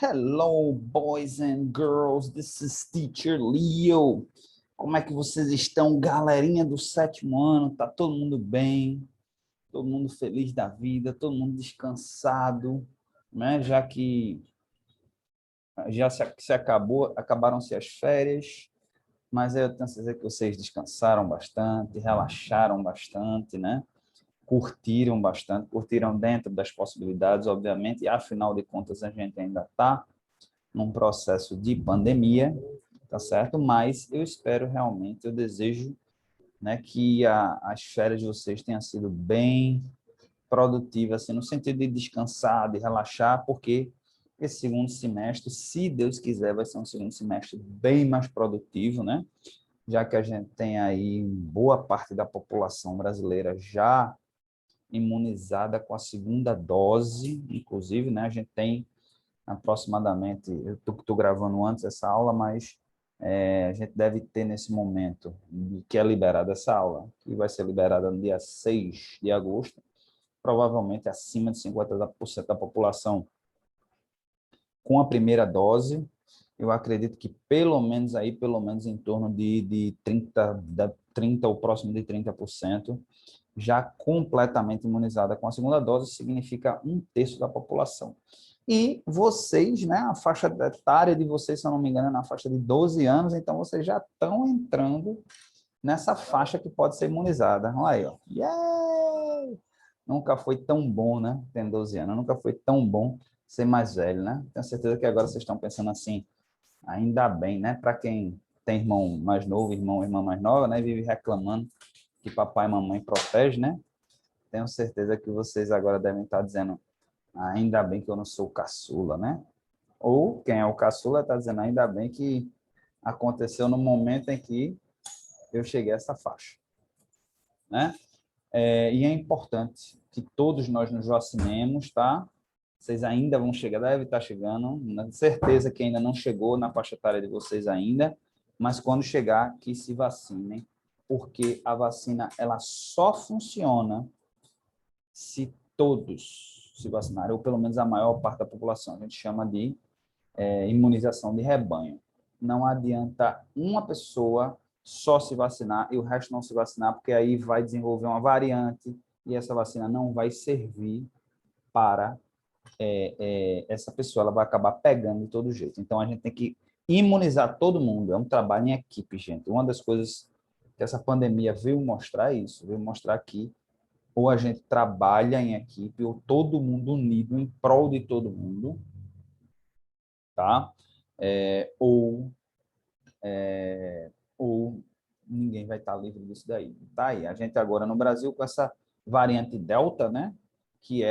Hello, boys and girls. This is Teacher Leo. Como é que vocês estão, galerinha do sétimo ano? Tá todo mundo bem? Todo mundo feliz da vida? Todo mundo descansado, né? Já que acabaram-se as férias, mas eu tenho certeza que vocês descansaram bastante, relaxaram bastante, né? Curtiram bastante, curtiram dentro das possibilidades, obviamente, e afinal de contas a gente ainda está num processo de pandemia, tá certo? Mas eu espero realmente, eu desejo, né, que as férias de vocês tenham sido bem produtivas, assim, no sentido de descansar, de relaxar, porque esse segundo semestre, se Deus quiser, vai ser um segundo semestre bem mais produtivo, né? Já que a gente tem aí boa parte da população brasileira já imunizada com a segunda dose, inclusive, né? A gente tem aproximadamente, eu estou gravando antes essa aula, mas a gente deve ter nesse momento que é liberada essa aula, que vai ser liberada no dia 6 de agosto, provavelmente acima de 50% da população com a primeira dose. Eu acredito que pelo menos em torno de 30 ou próximo de 30%, já completamente imunizada com a segunda dose, significa um terço da população. E vocês, né, a faixa etária de vocês, se eu não me engano, é na faixa de 12 anos, então vocês já estão entrando nessa faixa que pode ser imunizada. Olha aí, ó. Yeah! Nunca foi tão bom, né? Tem 12 anos, nunca foi tão bom ser mais velho, né? Tenho certeza que agora vocês estão pensando assim, ainda bem, né? Para quem tem irmão mais novo, irmã mais nova, né? Vive reclamando que papai e mamãe protege, né? Tenho certeza que vocês agora devem estar dizendo, ainda bem que eu não sou caçula, né? Ou quem é o caçula está dizendo, ainda bem que aconteceu no momento em que eu cheguei a essa faixa, né? E é importante que todos nós nos vacinemos, tá? Vocês ainda vão chegar, deve estar chegando, na certeza que ainda não chegou na faixa etária de vocês ainda, mas quando chegar, que se vacinem, porque a vacina ela só funciona se todos se vacinarem, ou pelo menos a maior parte da população. A gente chama de imunização de rebanho. Não adianta uma pessoa só se vacinar e o resto não se vacinar, porque aí vai desenvolver uma variante e essa vacina não vai servir para essa pessoa, ela vai acabar pegando de todo jeito. Então, a gente tem que imunizar todo mundo. É um trabalho em equipe, gente. Uma das coisas que essa pandemia veio mostrar é isso, veio mostrar que ou a gente trabalha em equipe, ou todo mundo unido em prol de todo mundo, tá? Ou ou ninguém vai estar livre disso daí. Tá aí, a gente agora no Brasil com essa variante Delta, né? Que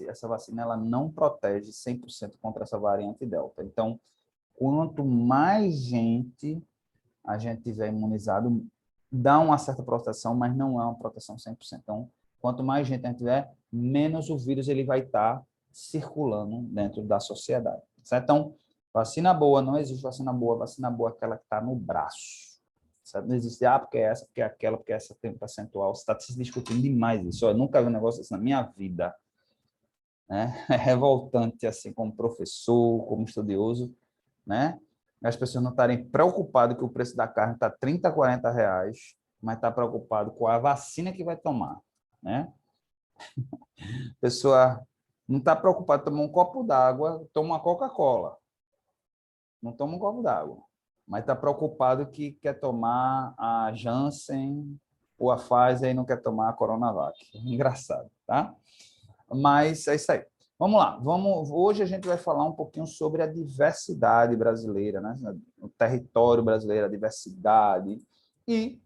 essa vacina ela não protege 100% contra essa variante Delta. Então, quanto mais gente a gente tiver imunizado, dá uma certa proteção, mas não é uma proteção 100%. Então, quanto mais gente a gente tiver, menos o vírus ele vai estar circulando dentro da sociedade. Certo? Então, vacina boa, não existe vacina boa é aquela que está no braço. Certo? Não existe, porque é essa, porque é aquela, porque essa tem um percentual. Você está se discutindo demais isso. Eu nunca vi um negócio assim na minha vida. Né? É revoltante, assim, como professor, como estudioso, né? As pessoas não estarem preocupadas que o preço da carne está 30, 40 reais, mas está preocupado com a vacina que vai tomar, né? A pessoa não está preocupada em tomar um copo d'água, toma uma Coca-Cola. Não toma um copo d'água, mas está preocupado que quer tomar a Janssen ou a Pfizer e não quer tomar a Coronavac. Engraçado, tá? Mas é isso aí. Vamos lá. Hoje a gente vai falar um pouquinho sobre a diversidade brasileira, né? O território brasileiro, a diversidade. E,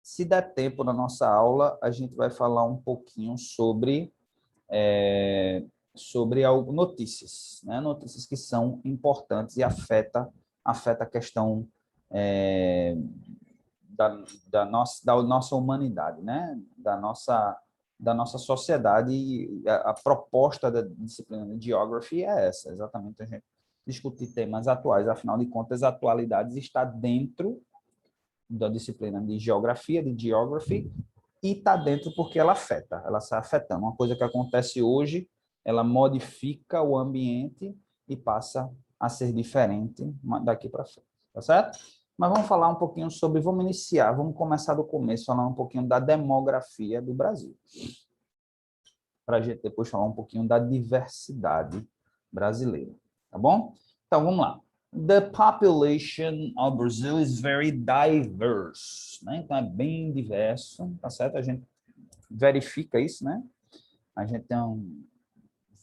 se der tempo na nossa aula, a gente vai falar um pouquinho sobre notícias, né? Notícias que são importantes e afeta a questão da nossa humanidade, né? Da nossa sociedade. E a proposta da disciplina de Geography é essa, exatamente, a gente discutir temas atuais. Afinal de contas, as atualidades está dentro da disciplina de Geografia, de Geography, e está dentro porque ela está afetando. Uma coisa que acontece hoje ela modifica o ambiente e passa a ser diferente daqui para frente, tá certo? Mas vamos falar um pouquinho sobre, vamos começar do começo, falar um pouquinho da demografia do Brasil, para a gente depois falar um pouquinho da diversidade brasileira, tá bom? Então, vamos lá. The population of Brazil is very diverse, né? Então, é bem diverso, tá certo? A gente verifica isso, né? A gente tem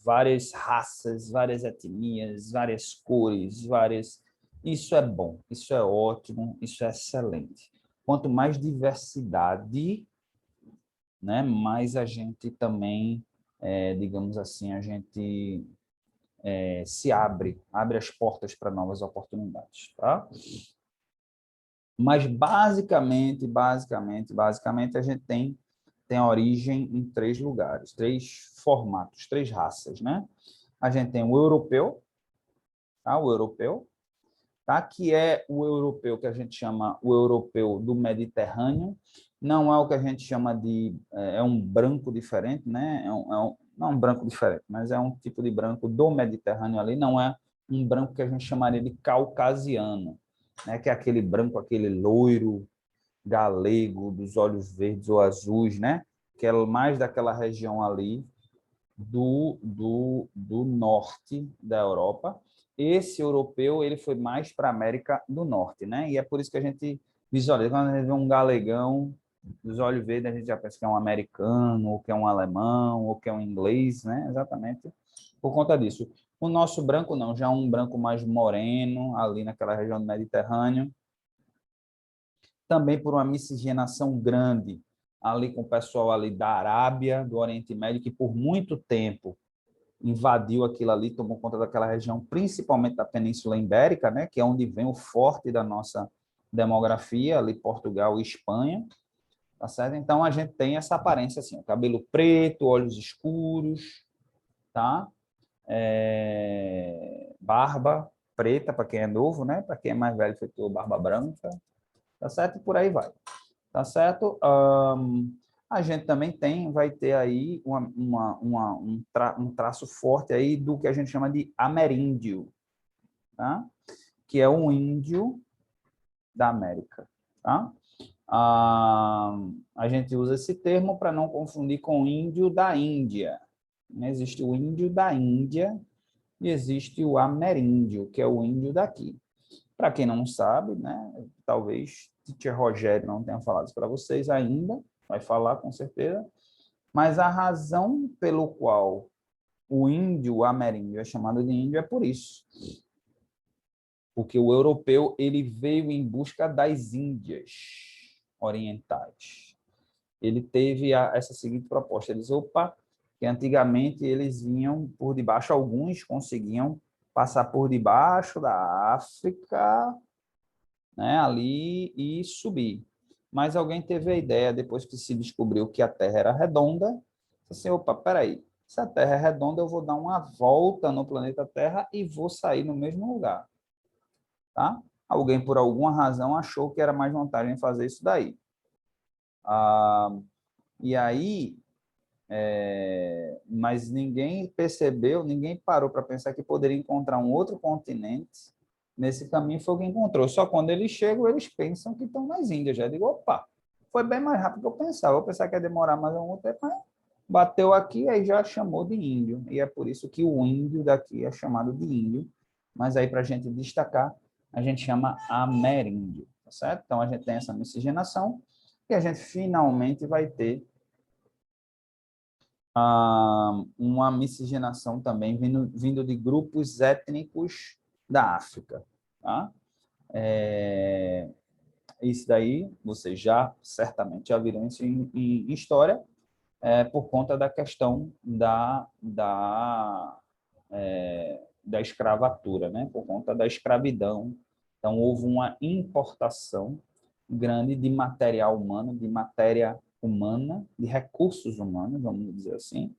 várias raças, várias etnias, várias cores, várias... Isso é bom, isso é ótimo, isso é excelente. Quanto mais diversidade, né, mais a gente também, digamos assim, a gente se abre as portas para novas oportunidades, tá? Mas basicamente a gente tem origem em 3 lugares, 3 formatos, 3 raças, né? A gente tem o europeu, tá? O europeu, tá? Que é o europeu que a gente chama o europeu do Mediterrâneo, não é o que a gente chama de é um branco diferente, né? Não é um branco diferente, mas é um tipo de branco do Mediterrâneo ali, não é um branco que a gente chamaria de caucasiano, né? Que é aquele branco, aquele loiro galego dos olhos verdes ou azuis, né? Que é mais daquela região ali do norte da Europa. Esse europeu, ele foi mais para a América do Norte, né? E é por isso que a gente visualiza, quando a gente vê um galegão dos olhos verdes, a gente já pensa que é um americano, ou que é um alemão, ou que é um inglês, né? Exatamente por conta disso. O nosso branco não, já é um branco mais moreno, ali naquela região do Mediterrâneo, também por uma miscigenação grande ali com o pessoal ali da Arábia, do Oriente Médio, que por muito tempo invadiu aquilo ali, tomou conta daquela região, principalmente da Península Ibérica, né, que é onde vem o forte da nossa demografia, ali Portugal e Espanha, tá certo? Então a gente tem essa aparência assim, cabelo preto, olhos escuros, tá? Barba preta para quem é novo, né? Para quem é mais velho, feito barba branca, tá certo? E por aí vai, tá certo? A gente também vai ter aí um traço forte aí do que a gente chama de ameríndio, tá? Que é um índio da América, tá? A gente usa esse termo para não confundir com o índio da Índia. Existe o índio da Índia e existe o ameríndio, que é o índio daqui. Para quem não sabe, né, talvez Teacher Rogério não tenha falado isso para vocês ainda, vai falar com certeza, mas a razão pelo qual o índio, o ameríndio, é chamado de índio é por isso. Porque o europeu ele veio em busca das Índias orientais. Ele teve essa seguinte proposta, eles, que antigamente eles vinham por debaixo, alguns conseguiam passar por debaixo da África, né, ali e subir. Mas alguém teve a ideia, depois que se descobriu que a Terra era redonda, assim, peraí, se a Terra é redonda, eu vou dar uma volta no planeta Terra e vou sair no mesmo lugar, tá? Alguém, por alguma razão, achou que era mais vantagem fazer isso daí. E aí, mas ninguém percebeu, ninguém parou para pensar que poderia encontrar um outro continente nesse caminho. Foi o que encontrou. Só quando eles chegam, eles pensam que estão nas Índias. Já digo, opa, foi bem mais rápido do que eu pensava. Eu pensava que ia demorar mais um tempo, mas bateu aqui, aí já chamou de índio. E é por isso que o índio daqui é chamado de índio. Mas aí, para a gente destacar, a gente chama ameríndio, tá certo? Então, a gente tem essa miscigenação e a gente finalmente vai ter uma miscigenação também vindo de grupos étnicos da África. Tá? Isso daí, vocês certamente já viram isso em história, por conta da questão da escravatura, né? Por conta da escravidão. Então, houve uma importação grande de material humano, de matéria humana, de recursos humanos, vamos dizer assim,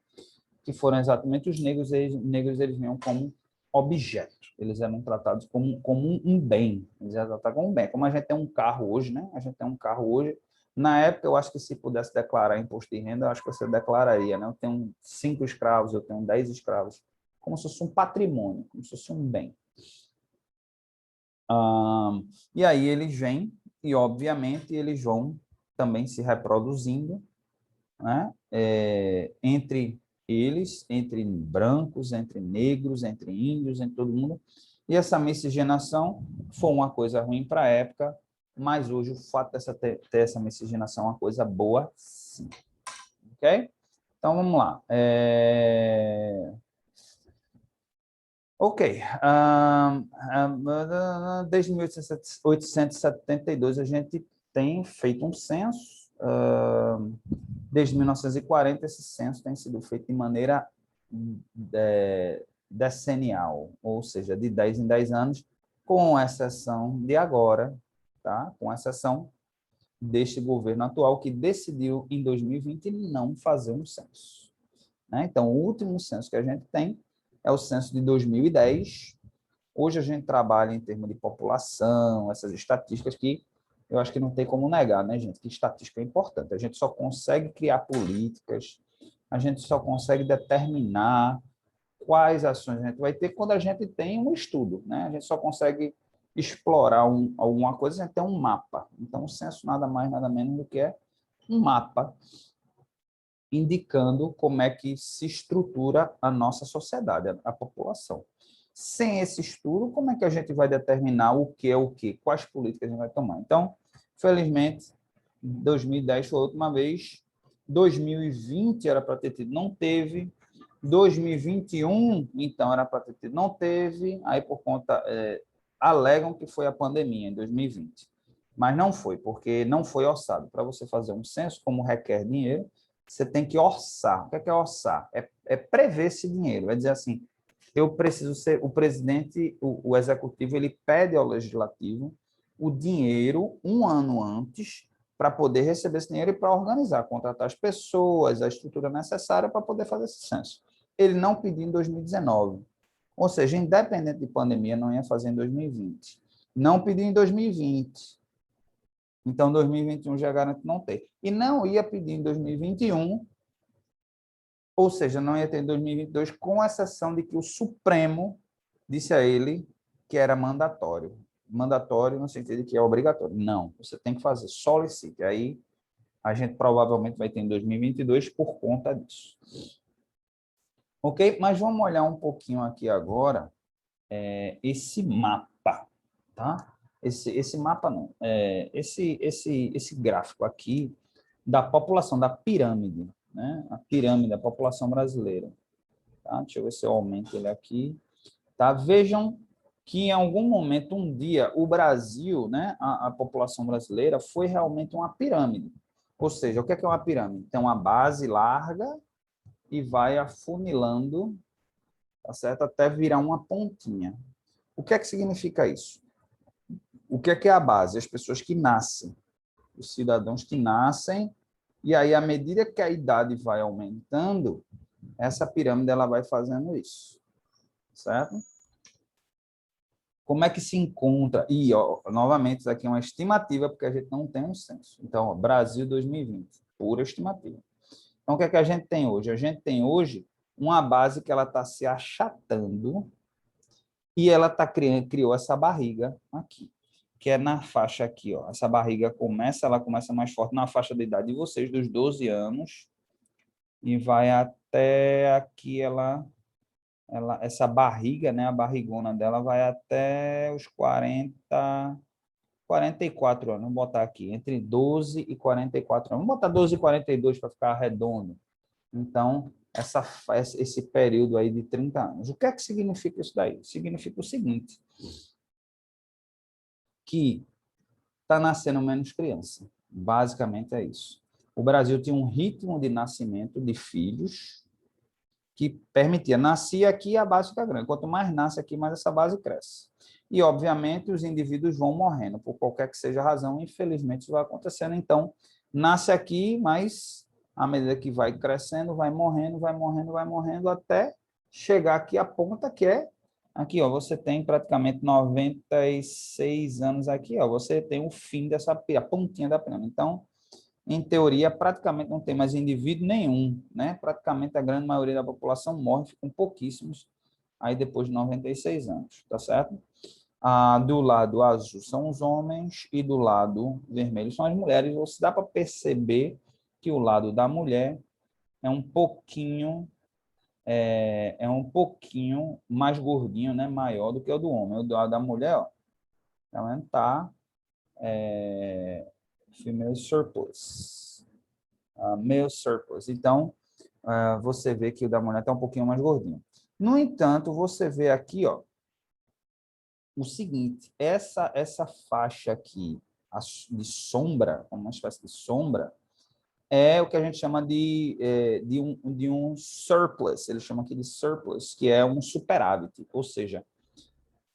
que foram exatamente os negros. Negros eles vinham como objeto, eles eram tratados como um bem, eles eram tratados como um bem. Como a gente tem um carro hoje, né? A gente tem um carro hoje, Na época, eu acho que se pudesse declarar imposto de renda, eu acho que você declararia, né? Eu tenho 5 escravos, eu tenho 10 escravos, como se fosse um patrimônio, como se fosse um bem. E aí eles vêm e, obviamente, eles vão também se reproduzindo, né? Entre eles, entre brancos, entre negros, entre índios, entre todo mundo. E essa miscigenação foi uma coisa ruim para a época, mas hoje o fato de ter essa miscigenação é uma coisa boa, sim. Ok? Então, vamos lá. Ok. Desde 1872, a gente tem feito um censo. Desde 1940, esse censo tem sido feito de maneira decennial, ou seja, de 10 em 10 anos, com exceção de agora, tá? Com exceção deste governo atual, que decidiu, em 2020, não fazer um censo, né? Então, o último censo que a gente tem é o censo de 2010. Hoje a gente trabalha em termos de população, essas estatísticas que eu acho que não tem como negar, né, gente? Que estatística é importante. A gente só consegue criar políticas, a gente só consegue determinar quais ações a gente vai ter quando a gente tem um estudo, né? A gente só consegue explorar alguma coisa, a gente tem um mapa. Então, o censo nada mais, nada menos do que é um mapa indicando como é que se estrutura a nossa sociedade, a população. Sem esse estudo, como é que a gente vai determinar o que é o que, quais políticas a gente vai tomar? Então, felizmente, 2010 foi a última vez, 2020 era para ter tido, não teve, 2021, então, era para ter tido, não teve, aí por conta, alegam que foi a pandemia em 2020, mas não foi, porque não foi orçado. Para você fazer um censo, como requer dinheiro, você tem que orçar. O que é orçar? É prever esse dinheiro. É dizer assim, eu preciso ser o presidente, o executivo, ele pede ao legislativo o dinheiro um ano antes para poder receber esse dinheiro e para organizar, contratar as pessoas, a estrutura necessária para poder fazer esse censo. Ele não pediu em 2019. Ou seja, independente de pandemia, não ia fazer em 2020. Não pediu em 2020. Então, 2021 já garante não ter. E não ia pedir em 2021, ou seja, não ia ter em 2022, com exceção de que o Supremo disse a ele que era mandatório. Mandatório no sentido de que é obrigatório. Não, você tem que fazer, solicite. Aí a gente provavelmente vai ter em 2022 por conta disso. Ok? Mas vamos olhar um pouquinho aqui agora esse mapa, tá? Esse mapa não, esse gráfico aqui da população, da pirâmide, né? A pirâmide da população brasileira, tá? Deixa eu ver se eu aumento ele aqui, tá? Vejam que em algum momento, um dia, o Brasil, né, a população brasileira foi realmente uma pirâmide. Ou seja, o que é uma pirâmide? Tem uma base larga e vai afunilando, tá certo? Até virar uma pontinha. O que é que significa isso? O que é a base? As pessoas que nascem, os cidadãos que nascem, e aí, à medida que a idade vai aumentando, essa pirâmide ela vai fazendo isso, certo? Como é que se encontra? E, ó, novamente, isso aqui é uma estimativa, porque a gente não tem um censo. Então, ó, Brasil 2020, pura estimativa. Então, o que é que a gente tem hoje? A gente tem hoje uma base que ela está se achatando e ela criou essa barriga aqui, que é na faixa aqui, ó. Essa barriga ela começa mais forte na faixa de idade de vocês, dos 12 anos, e vai até aqui, essa barriga, né, a barrigona dela vai até os 44 anos, vamos botar aqui, entre 12 e 44 anos. Vamos botar 12 e 42 para ficar redondo. Então, esse período aí de 30 anos. O que é que significa isso daí? Significa o seguinte, que está nascendo menos criança. Basicamente é isso. O Brasil tinha um ritmo de nascimento de filhos que permitia, nascia aqui, a base fica grande. Quanto mais nasce aqui, mais essa base cresce. E, obviamente, os indivíduos vão morrendo, por qualquer que seja a razão, infelizmente isso vai acontecendo. Então, nasce aqui, mas à medida que vai crescendo, vai morrendo, vai morrendo, vai morrendo, até chegar aqui a ponta, que é aqui, ó, você tem praticamente 96 anos aqui, ó, você tem o fim dessa a pontinha da pirâmide. Então, em teoria, praticamente não tem mais indivíduo nenhum, né? Praticamente a grande maioria da população morre, ficam pouquíssimos aí depois de 96 anos, tá certo? Do lado azul são os homens e do lado vermelho são as mulheres. Você dá para perceber que o lado da mulher é um pouquinho mais gordinho, né? Maior do que o do homem. O do lado da mulher, ó, então tá female surplus, male surplus. Então, você vê que o da mulher está um pouquinho mais gordinho. No entanto, você vê aqui, ó, o seguinte, essa faixa aqui de sombra, uma espécie de sombra, é o que a gente chama de um surplus, eles chamam aqui de surplus, que é um superávit, ou seja,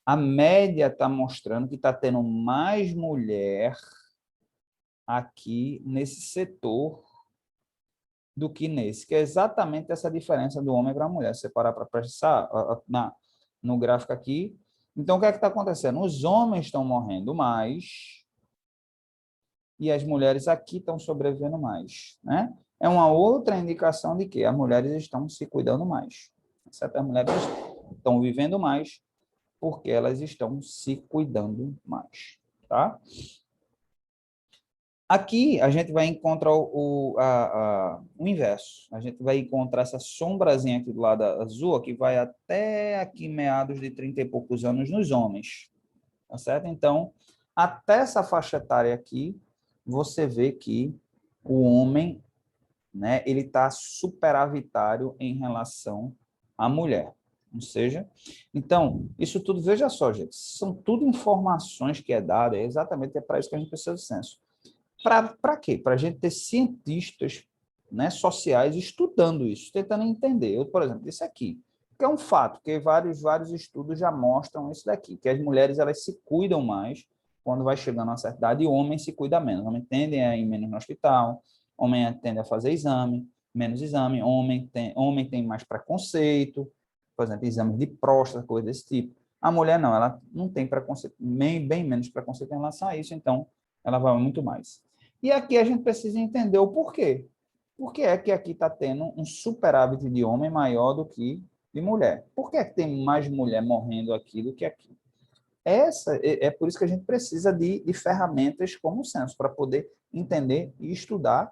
a média está mostrando que está tendo mais mulher aqui nesse setor do que nesse, que é exatamente essa diferença do homem para a mulher. Se você parar para prestar no gráfico aqui, então o que é que está acontecendo? Os homens estão morrendo mais e as mulheres aqui estão sobrevivendo mais, né? É uma outra indicação de que as mulheres estão se cuidando mais. Certas mulheres estão vivendo mais porque elas estão se cuidando mais, tá? Aqui a gente vai encontrar o inverso. A gente vai encontrar essa sombrazinha aqui do lado azul, que vai até aqui meados de 30 e poucos anos nos homens. Tá certo? Então, até essa faixa etária aqui, você vê que o homem, né, ele está superavitário em relação à mulher. Ou seja, então, isso tudo, veja só, gente, são tudo informações que é dada, exatamente para isso que a gente precisa do censo. Para quê? Para a gente ter cientistas, né, sociais estudando isso, tentando entender. Eu, por exemplo, isso aqui, que é um fato, que vários estudos já mostram isso daqui, que as mulheres elas se cuidam mais quando vai chegando a uma certa idade e o homem se cuida menos. O homem tende a ir menos no hospital, o homem tende a fazer exame, menos exame, homem tem mais preconceito, por exemplo, exames de próstata, coisa desse tipo. A mulher não, ela não tem preconceito, bem menos preconceito em relação a isso, então ela vai muito mais. E aqui a gente precisa entender o porquê. Por que é que aqui está tendo um superávit de homem maior do que de mulher? Por que é que tem mais mulher morrendo aqui do que aqui? É por isso que a gente precisa de ferramentas como o censo, para poder entender e estudar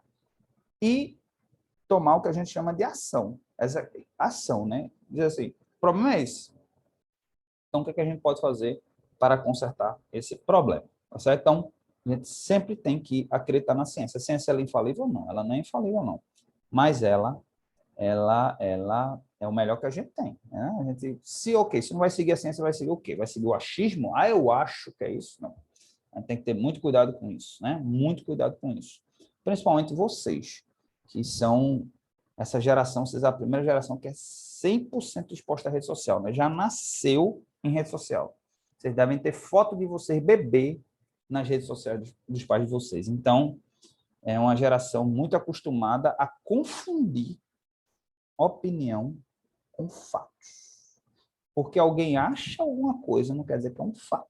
e tomar o que a gente chama de ação. Essa ação, né? Diz assim, o problema é esse. Então, o que é que a gente pode fazer para consertar esse problema? Tá certo? Então, a gente sempre tem que acreditar na ciência. A ciência ela é infalível? Não. Ela não é infalível, não. Mas ela é o melhor que a gente tem. Né? A gente, se não vai seguir a ciência, vai seguir o quê? Vai seguir o achismo? Eu acho que é isso. Não. A gente tem que ter muito cuidado com isso, né? Muito cuidado com isso. Principalmente vocês, que são essa geração, vocês são a primeira geração que é 100% exposta à rede social, né? Já nasceu em rede social. Vocês devem ter foto de vocês bebê nas redes sociais dos pais de vocês. Então, é uma geração muito acostumada a confundir opinião com fatos. Porque alguém acha alguma coisa, não quer dizer que é um fato.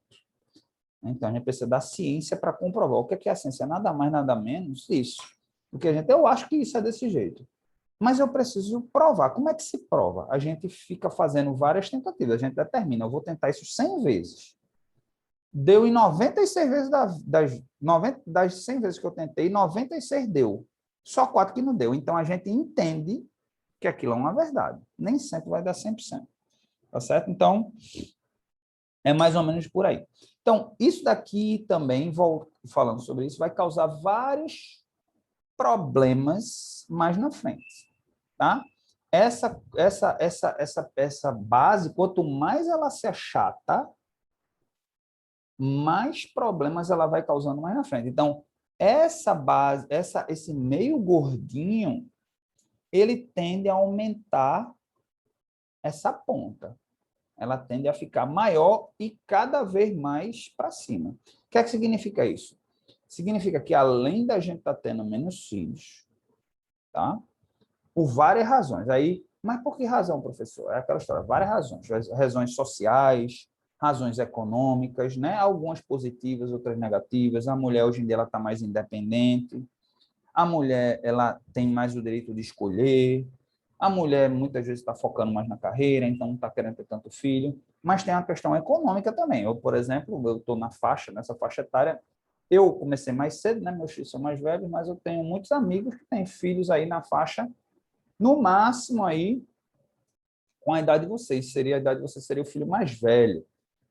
Então, a gente precisa da ciência para comprovar. O que é a ciência? Nada mais, nada menos isso. Porque eu acho que isso é desse jeito. Mas eu preciso provar. Como é que se prova? A gente fica fazendo várias tentativas. A gente determina, eu vou tentar isso 100 vezes. Deu em 96 vezes das 100 vezes que eu tentei, 96 deu. Só 4 que não deu. Então, a gente entende que aquilo é uma verdade. Nem sempre vai dar 100%. Tá certo? Então, é mais ou menos por aí. Então, isso daqui também, vou falando sobre isso, vai causar vários problemas mais na frente, tá? Essa base, quanto mais ela se achata, mais problemas ela vai causando mais na frente. Então, essa base, esse meio gordinho, ele tende a aumentar essa ponta. Ela tende a ficar maior e cada vez mais para cima. O que é que significa isso? Significa que além da gente estar tendo menos filhos, tá? Por várias razões. Aí, mas por que razão, professor? É aquela história, várias razões. Razões sociais, razões econômicas, né? Algumas positivas, outras negativas. A mulher hoje em dia ela está mais independente. A mulher, ela tem mais o direito de escolher. A mulher, muitas vezes, está focando mais na carreira, então não está querendo ter tanto filho. Mas tem a questão econômica também. Eu, por exemplo, eu estou nessa faixa etária. Eu comecei mais cedo, né? Meus filhos são mais velhos, mas eu tenho muitos amigos que têm filhos aí na faixa, no máximo aí, com a idade de vocês. Seria a idade de vocês, seria o filho mais velho,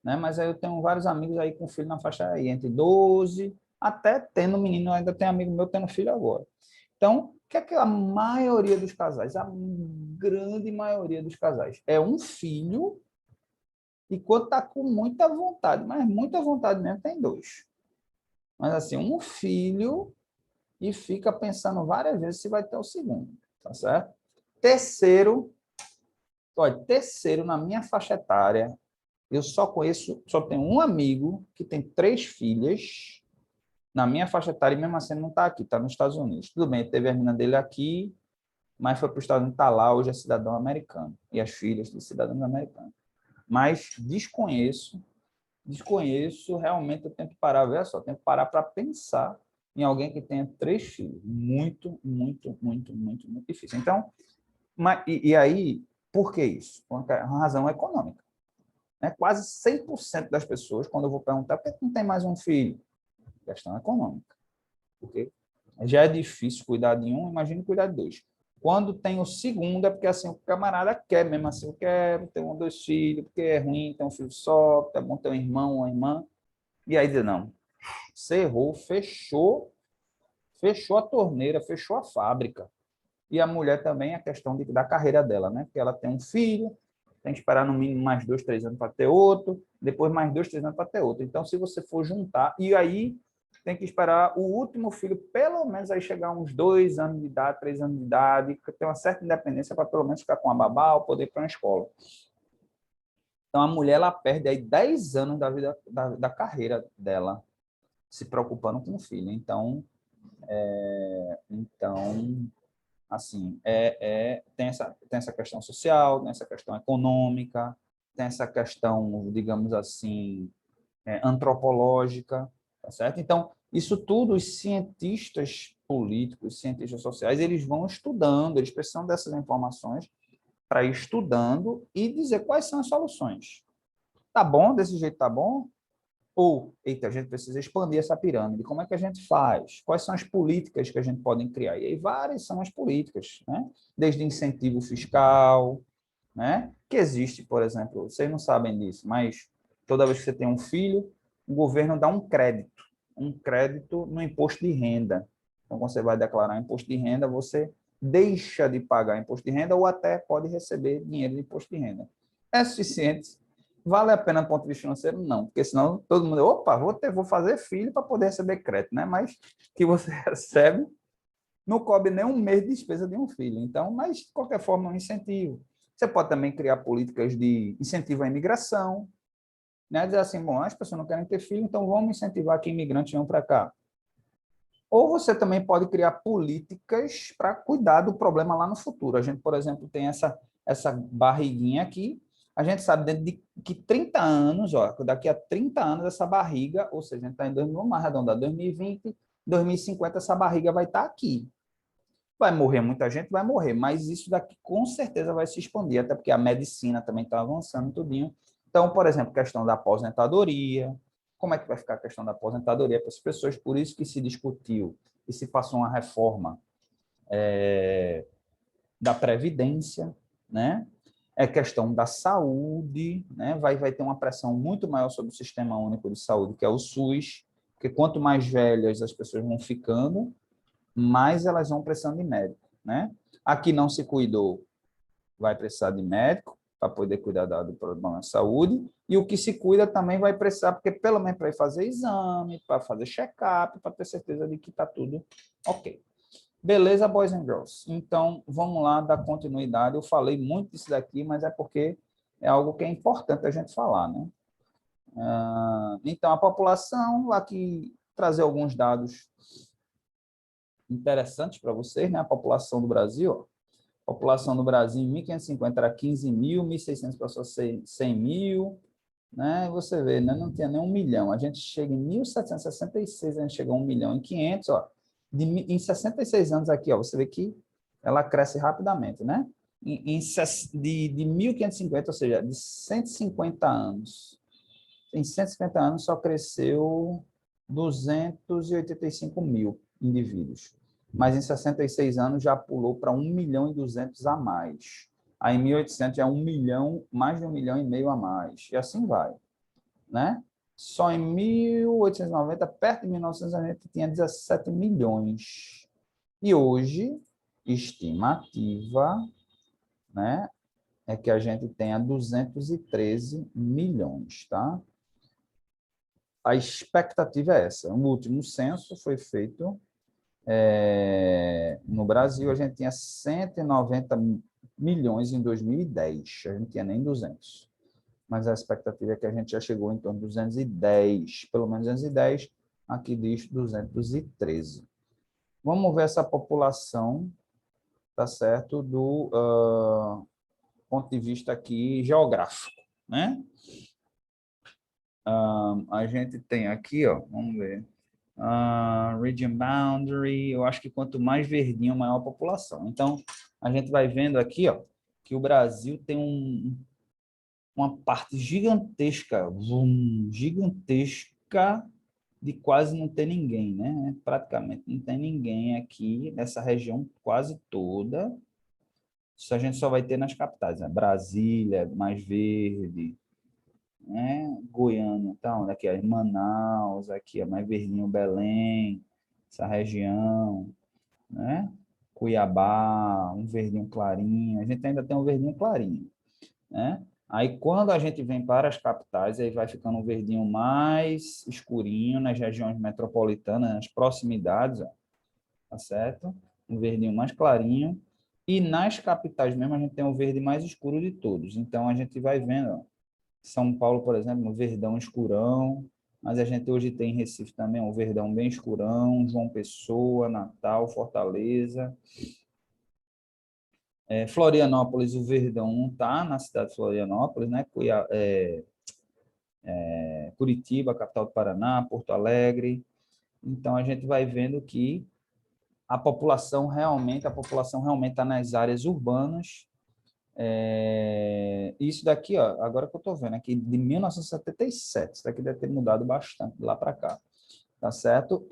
né? Mas aí eu tenho vários amigos aí com filho na faixa aí, entre 12, até tendo menino, ainda tem amigo meu tendo filho agora. Então, o que é que a maioria dos casais, a grande maioria dos casais, é um filho e quando está com muita vontade, mas muita vontade mesmo, tem dois. Mas assim, um filho e fica pensando várias vezes se vai ter o segundo, tá certo? Terceiro, olha, terceiro na minha faixa etária, eu só tenho um amigo que tem 3 filhas na minha faixa etária e mesmo assim não está aqui, está nos Estados Unidos. Tudo bem, teve a menina dele aqui, mas foi para os Estados Unidos, está lá, hoje é cidadão americano, e as filhas de cidadãos americanos. Mas desconheço, realmente eu tenho que parar, veja só, tenho que parar para pensar em alguém que tenha 3 filhos. Muito, muito, muito, muito, muito difícil. Então, e aí, por que isso? Por uma razão econômica. Né? Quase 100% das pessoas, quando eu vou perguntar por que não tem mais um filho, questão econômica. Porque já é difícil cuidar de um, imagine cuidar de 2. Quando tem o segundo, é porque assim, o camarada quer mesmo assim, eu quero ter 2 filhos, porque é ruim ter um filho só, é bom ter um irmão, uma irmã. E aí diz, não, você errou, fechou a torneira, fechou a fábrica. E a mulher também, a questão da carreira dela, né? Porque ela tem um filho, tem que esperar no mínimo mais 2, 3 anos para ter outro, depois mais 2, 3 anos para ter outro. Então, se você for juntar, e aí tem que esperar o último filho, pelo menos aí chegar uns 2 anos de idade, 3 anos de idade, ter uma certa independência para pelo menos ficar com a babá ou poder ir para uma escola. Então, a mulher, ela perde aí 10 anos da vida, da carreira dela, se preocupando com o filho. Então assim, tem essa questão social, tem essa questão econômica, tem essa questão, digamos assim, antropológica, tá certo? Então, isso tudo os cientistas políticos, cientistas sociais, eles vão estudando, eles precisam dessas informações para ir estudando e dizer quais são as soluções. Tá bom? Desse jeito tá bom? Ou, eita, a gente precisa expandir essa pirâmide. Como é que a gente faz? Quais são as políticas que a gente pode criar? E aí várias são as políticas, né? Desde incentivo fiscal, né? Que existe, por exemplo, vocês não sabem disso, mas toda vez que você tem um filho, o governo dá um crédito no imposto de renda. Então, quando você vai declarar imposto de renda, você deixa de pagar imposto de renda ou até pode receber dinheiro de imposto de renda. É suficiente? Vale a pena do ponto de vista financeiro? Não, porque senão todo mundo, opa, vou fazer filho para poder receber crédito, né? Mas que você recebe não cobre nem um mês de despesa de um filho. Então, mas de qualquer forma é um incentivo. Você pode também criar políticas de incentivo à imigração, né? Dizer assim, bom, as pessoas não querem ter filho, então vamos incentivar que imigrantes venham para cá. Ou você também pode criar políticas para cuidar do problema lá no futuro. A gente, por exemplo, tem essa barriguinha aqui. A gente sabe dentro de que 30 anos, ó, daqui a 30 anos, essa barriga, ou seja, a gente está em 2000, vamos arredondar, 2020, 2050, essa barriga vai estar aqui. Vai morrer muita gente, vai morrer, mas isso daqui com certeza vai se expandir, até porque a medicina também está avançando tudinho. Então, por exemplo, questão da aposentadoria, como é que vai ficar a questão da aposentadoria para as pessoas? Por isso que se discutiu e se passou uma reforma da Previdência, né? É questão da saúde, né? Vai ter uma pressão muito maior sobre o Sistema Único de Saúde, que é o SUS, porque quanto mais velhas as pessoas vão ficando, mais elas vão precisando de médico, né? Aqui não se cuidou, vai precisar de médico para poder cuidar do problema de saúde, e o que se cuida também vai precisar, porque pelo menos para ir fazer exame, para fazer check-up, para ter certeza de que está tudo ok. Beleza, boys and girls? Então, vamos lá dar continuidade. Eu falei muito disso daqui, mas é porque é algo que é importante a gente falar, né? Então, a população, aqui trazer alguns dados interessantes para vocês, né? A população do Brasil, ó. A população do Brasil em 1550 era 15 mil, 1600 passou a ser 100 mil, né? E você vê, né? Não tinha nem 1 milhão. A gente chega em 1766, a gente chega a 1 milhão e 500, ó. Em 66 anos aqui, ó, você vê que ela cresce rapidamente, né? De 1550, ou seja, de 150 anos. Em 150 anos só cresceu 285 mil indivíduos. Mas em 66 anos já pulou para 1 milhão e 200 a mais. Aí em 1800 é 1 milhão, mais de 1 milhão e meio a mais. E assim vai, né? Só em 1890, perto de 1900, a gente tinha 17 milhões. E hoje, estimativa, né, é que a gente tenha 213 milhões, tá? A expectativa é essa. O último censo foi feito no Brasil, a gente tinha 190 milhões em 2010, a gente não tinha nem 200. Mas a expectativa é que a gente já chegou em torno de 210, pelo menos 210, aqui diz 213. Vamos ver essa população, tá certo, do ponto de vista aqui geográfico, né? A gente tem aqui, ó, vamos ver, region boundary, eu acho que quanto mais verdinho, maior a população. Então, a gente vai vendo aqui, ó, que o Brasil tem uma parte gigantesca, gigantesca de quase não ter ninguém, né? Praticamente não tem ninguém aqui nessa região quase toda. Isso a gente só vai ter nas capitais, né? Brasília, mais verde, né? Goiânia, então, daqui a Manaus, aqui, é mais verdinho, Belém, essa região, né? Cuiabá, um verdinho clarinho, a gente ainda tem um verdinho clarinho, né? Aí, quando a gente vem para as capitais, aí vai ficando um verdinho mais escurinho nas regiões metropolitanas, nas proximidades, ó, tá certo? Um verdinho mais clarinho. E nas capitais mesmo, a gente tem o verde mais escuro de todos. Então, a gente vai vendo, ó, São Paulo, por exemplo, um verdão escurão, mas a gente hoje tem em Recife também um verdão bem escurão, João Pessoa, Natal, Fortaleza. Florianópolis, o verdão não está na cidade de Florianópolis, né? Curitiba, capital do Paraná, Porto Alegre. Então, a gente vai vendo que a população realmente está nas áreas urbanas. Isso daqui, ó, agora que eu estou vendo, aqui de 1977, isso daqui deve ter mudado bastante de lá para cá, tá certo?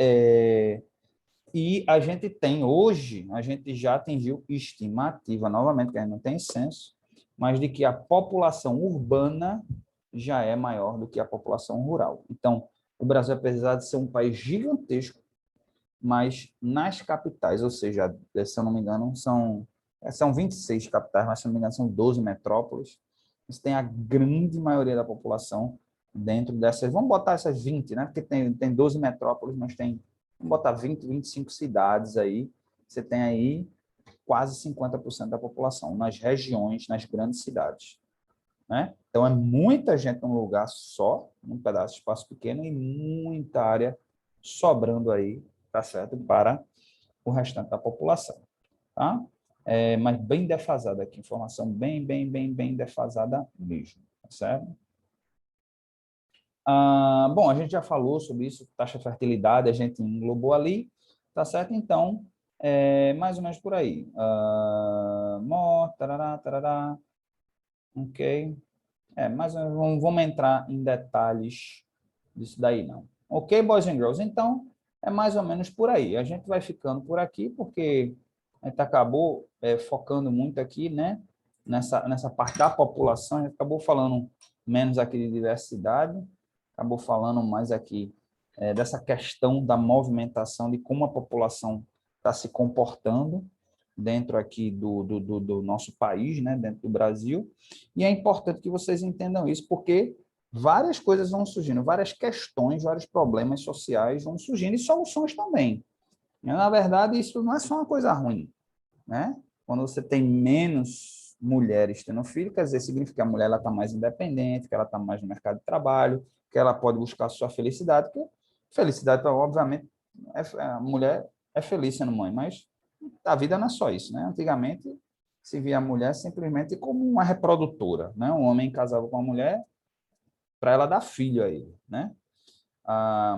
E a gente tem hoje, a gente já atingiu estimativa, novamente, que a gente não tem censo, mas de que a população urbana já é maior do que a população rural. Então, o Brasil, apesar de ser um país gigantesco, mas nas capitais, ou seja, se eu não me engano, são 26 capitais, mas se eu não me engano, são 12 metrópoles. Você tem a grande maioria da população dentro dessas. Vamos botar essas 20, né? Porque tem 12 metrópoles, mas tem, vamos botar 20, 25 cidades aí. Você tem aí quase 50% da população nas regiões, nas grandes cidades, né? Então, é muita gente num lugar só, num pedaço de espaço pequeno e muita área sobrando aí, tá certo? Para o restante da população, tá? Mas bem defasada aqui, informação bem defasada mesmo, tá certo? Bom, a gente já falou sobre isso, taxa de fertilidade, a gente englobou ali, tá certo? Então, mais ou menos por aí. Tarará, ok. Mas vamos entrar em detalhes disso daí, não. Ok, boys and girls? Então, é mais ou menos por aí. A gente vai ficando por aqui, porque a gente acabou focando muito aqui, né? Nessa parte da população, a gente acabou falando menos aqui de diversidade, acabou falando mais aqui dessa questão da movimentação, de como a população está se comportando dentro aqui do nosso país, né, dentro do Brasil, e é importante que vocês entendam isso, porque várias coisas vão surgindo, várias questões, vários problemas sociais vão surgindo e soluções também. E, na verdade, isso não é só uma coisa ruim, né? Quando você tem menos mulheres tendo filho, quer dizer, significa que a mulher está mais independente, que ela está mais no mercado de trabalho, que ela pode buscar a sua felicidade, porque felicidade, obviamente, a mulher é feliz sendo mãe, mas a vida não é só isso, né? Antigamente se via a mulher simplesmente como uma reprodutora, né? Um homem casava com uma mulher para ela dar filho a ele, né?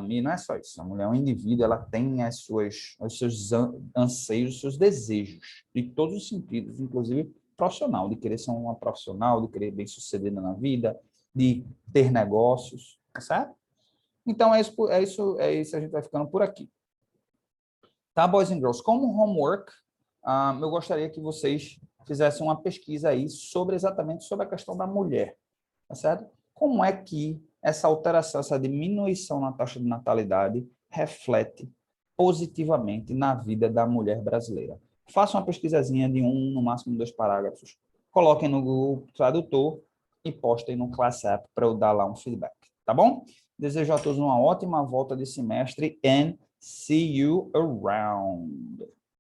E não é só isso. A mulher é um indivíduo, ela tem os seus anseios, os seus desejos, de todos os sentidos, inclusive profissional, de querer ser uma profissional, de querer bem-sucedida na vida, de ter negócios, tá certo? Então, é isso, a gente vai ficando por aqui. Tá, boys and girls? Como homework, eu gostaria que vocês fizessem uma pesquisa aí exatamente sobre a questão da mulher, tá certo? Como é que essa alteração, essa diminuição na taxa de natalidade reflete positivamente na vida da mulher brasileira? Faça uma pesquisazinha de no máximo 2 parágrafos, coloquem no Google Tradutor e postem no Class App para eu dar lá um feedback, tá bom? Desejo a todos uma ótima volta de semestre and see you around.